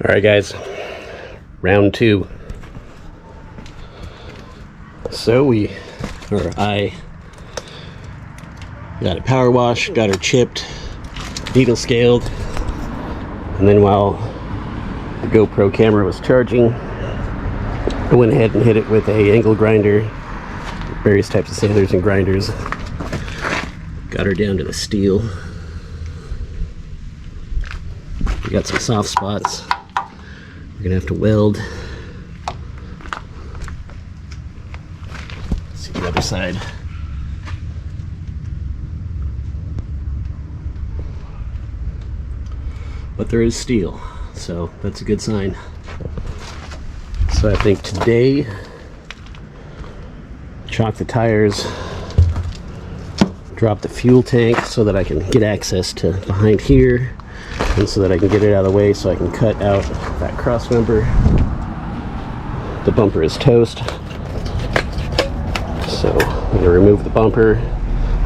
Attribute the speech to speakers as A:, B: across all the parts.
A: Alright guys, round two. So I got it power washed, got her chipped, needle scaled, and then while the GoPro camera was charging, I went ahead and hit it with a angle grinder, various types of sanders and grinders. Got her down to the steel. We got some soft spots. We're gonna have to weld. Let's see the other side. But there is steel, so that's a good sign. So I think today, chock the tires, drop the fuel tank so that I can get access to behind here, and so that I can get it out of the way so I can cut out that cross member. The bumper is toast, so I'm going to remove the bumper.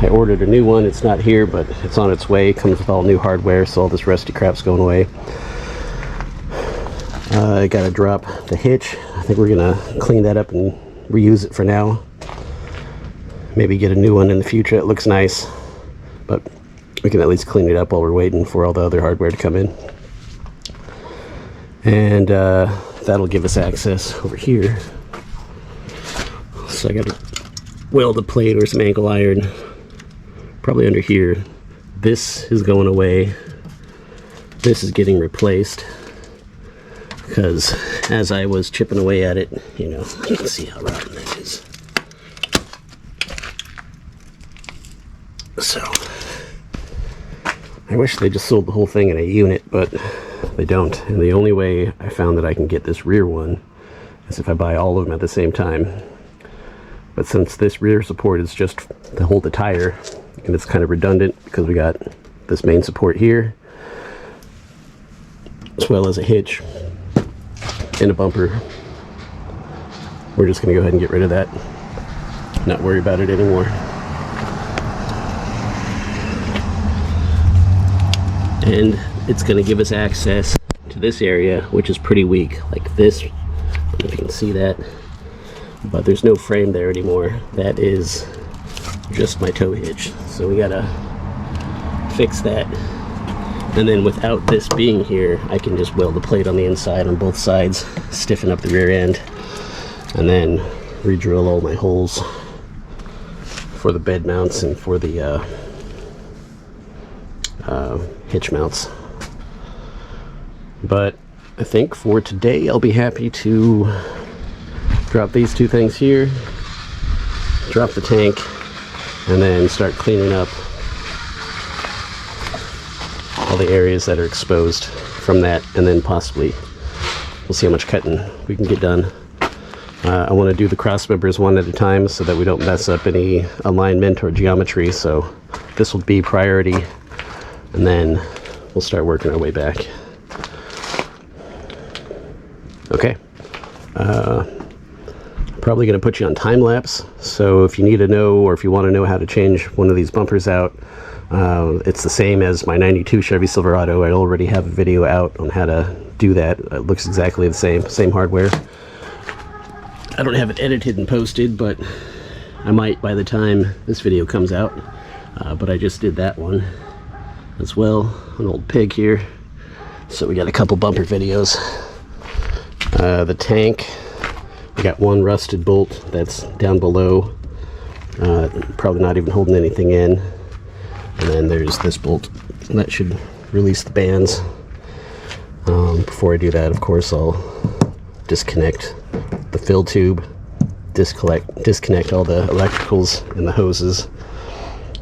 A: I ordered a new one. It's not here, but it's on its way. It comes with all new hardware, so all this rusty crap's going away. I got to drop the hitch. I think we're going to clean that up and reuse it for now. Maybe get a new one in the future. It looks nice, but we can at least clean it up while we're waiting for all the other hardware to come in. And that'll give us access over here. So I got to weld a plate or some angle iron, probably under here. This is going away. This is getting replaced, because as I was chipping away at it, you know, you can see how rotten that is. So I wish they just sold the whole thing in a unit, but they don't. And the only way I found that I can get this rear one is if I buy all of them at the same time. But since this rear support is just to hold the tire, and it's kind of redundant because we got this main support here, as well as a hitch and a bumper, we're just going to go ahead and get rid of that. Not worry about it anymore. And it's going to give us access to this area, which is pretty weak, like this. I don't know if you can see that, but there's no frame there anymore. That is just my tow hitch, so we gotta fix that. And then without this being here, I can just weld the plate on the inside on both sides, stiffen up the rear end, and then re-drill all my holes for the bed mounts and for the hitch mounts. But I think for today I'll be happy to drop these two things here, drop the tank, and then start cleaning up all the areas that are exposed from that, and then possibly we'll see how much cutting we can get done. I want to do the cross members one at a time so that we don't mess up any alignment or geometry, so this will be priority, and then we'll start working our way back. Okay. Probably going to put you on time lapse, so if you need to know, or if you want to know how to change one of these bumpers out, it's the same as my 92 Chevy Silverado. I already have a video out on how to do that. It looks exactly the same hardware. I don't have it edited and posted, but I might by the time this video comes out. But I just did that one as well, an old pig here. So we got a couple bumper videos. The tank, we got one rusted bolt that's down below, probably not even holding anything in. And then there's this bolt, and that should release the bands. Before I do that, of course, I'll disconnect the fill tube, disconnect all the electricals and the hoses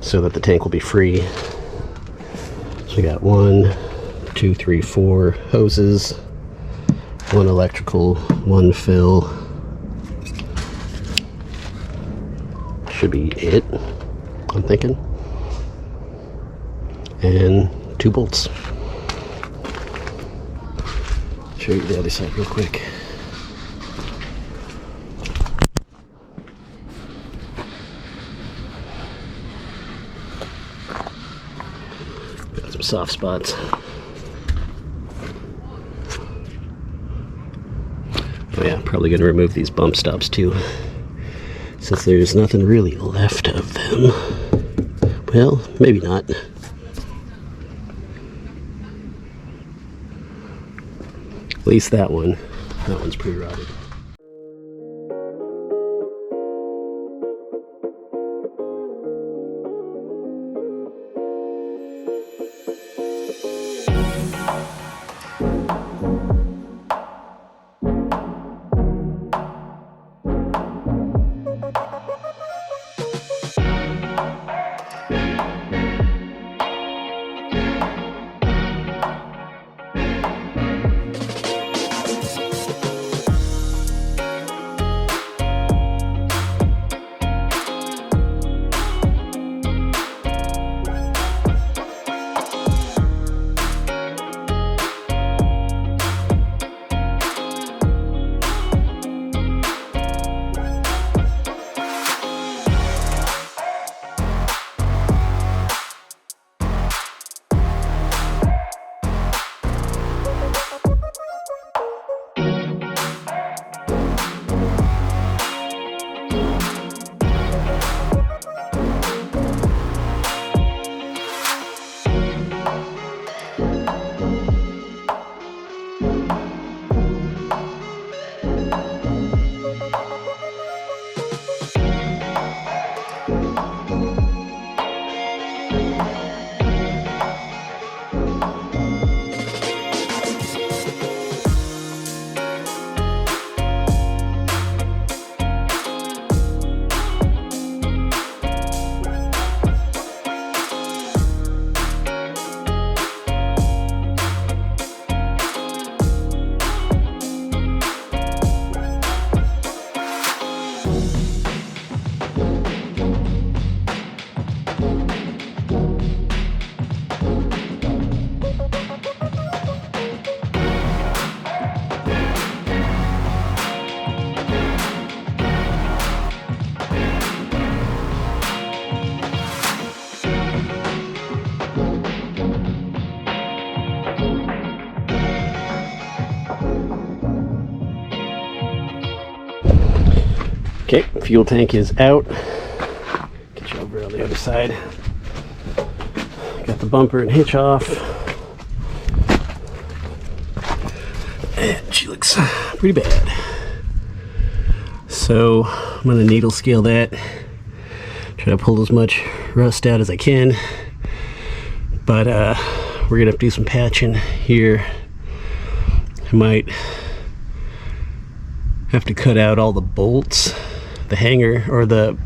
A: so that the tank will be free. So we got 1, 2, 3, 4 hoses, 1 electrical, 1 fill. Should be it, I'm thinking. And 2 bolts. Show you the other side real quick. Got some soft spots. yeah, probably going to remove these bump stops too, since there's nothing really left of them. Well, maybe not. At least that one's pretty rotted. Okay, fuel tank is out. Get you over on the other side. Got the bumper and hitch off. And she looks pretty bad. So I'm gonna needle scale that. Try to pull as much rust out as I can. But we're gonna have to do some patching here. I might have to cut out all the bolts. The hanger or the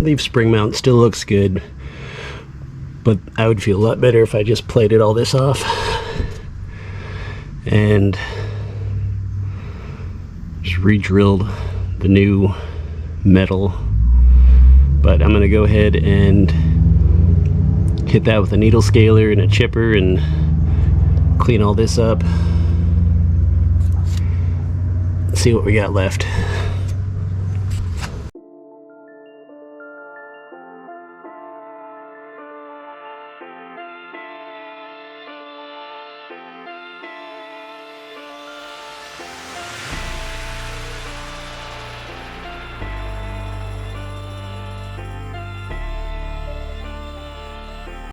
A: leaf spring mount still looks good, but I would feel a lot better if I just plated all this off and just re-drilled the new metal. But I'm gonna go ahead and hit that with a needle scaler and a chipper and clean all this up. See what we got left.